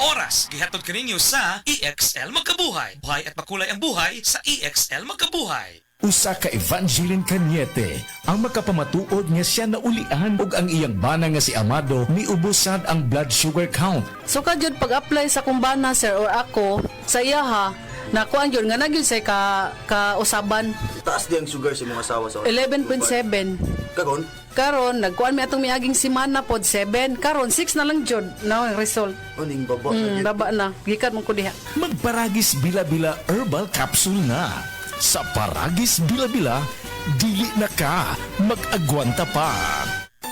oras. Gihatod kaninyo sa EXL Magkabuhay. Buhay at makulay ang buhay sa EXL Magkabuhay. Usa ka Evangeline Cañete ang makapamatuod nga siya na ulian ug ang iyang bana nga si Amado miubusad ang blood sugar count. So kadjud pag-apply sa kumbana sir or ako sa iya ha, nakuan yun nga nagyud say ka usaban Taas di ang sugar sa mga asawa sa 11.7. Kagon? Karon nagkuan mi atong miaging semana pod 7. Karon 6 na lang jud na ang result. Uning baba. Baba na. Gikan mo ko diha. Magparagis bila-bila herbal capsule na. Sa Paragis Bila-Bila, dili na ka mag-agwanta pa.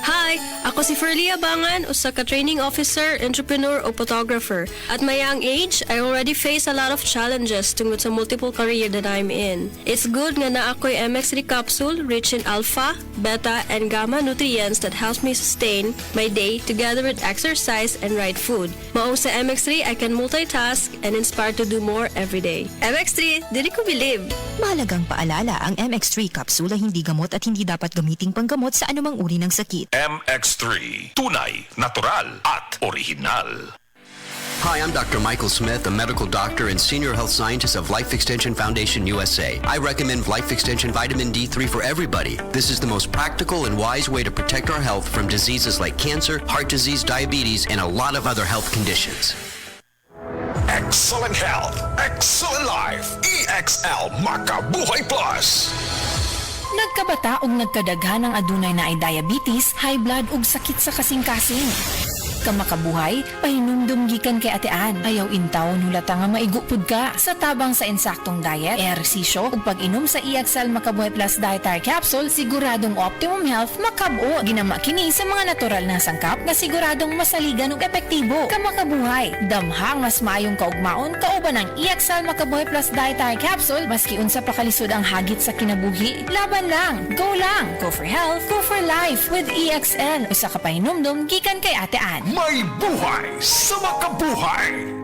Hi! Ako si Ferlie Abangan, usa ka training officer, entrepreneur o photographer. At my young age, I already face a lot of challenges tungod sa multiple career that I'm in. It's good nga na ako'y MX3 capsule rich in alpha, beta, and gamma nutrients that helps me sustain my day together with exercise and right food. Maong sa MX3, I can multitask and inspire to do more every day. MX3, dili ko believe! Mahalagang paalala, ang MX3 capsule ay hindi gamot at hindi dapat gamiting panggamot sa anumang uri ng sakit. MX3, tunay, natural at original. Hi, I'm Dr. Michael Smith, a medical doctor and senior health scientist of Life Extension Foundation USA. I recommend Life Extension Vitamin D3 for everybody. This is the most practical and wise way to protect our health from diseases like cancer, heart disease, diabetes, and a lot of other health conditions. Excellent health, excellent life. EXL Makabuhay Plus. Nagkabata ug nagkadaghan ng adunay na ay diabetes, high blood ug sakit sa kasing-kasing. Kamakabuhay, pahinumdum gikan kay atean. Ayaw intaw nulata nga maigupod ka sa tabang sa insaktong diet, ehersisyo ug pag-inom sa EXL Makabuhay Plus Dietary Capsule, siguradong optimum health makabuo. Ginama kini sa mga natural na sangkap nga siguradong masaligan ug epektibo. Kamakabuhay, damhang mas maayong kaugmaon kauban ng EXL Makabuhay Plus Dietary Capsule maski unsa pa kalisod ang hagit sa kinabuhi. Laban lang, go for health, go for life with EXL. Usa ka pahinumdum gikan kay atean. May buhay sa makabuhay!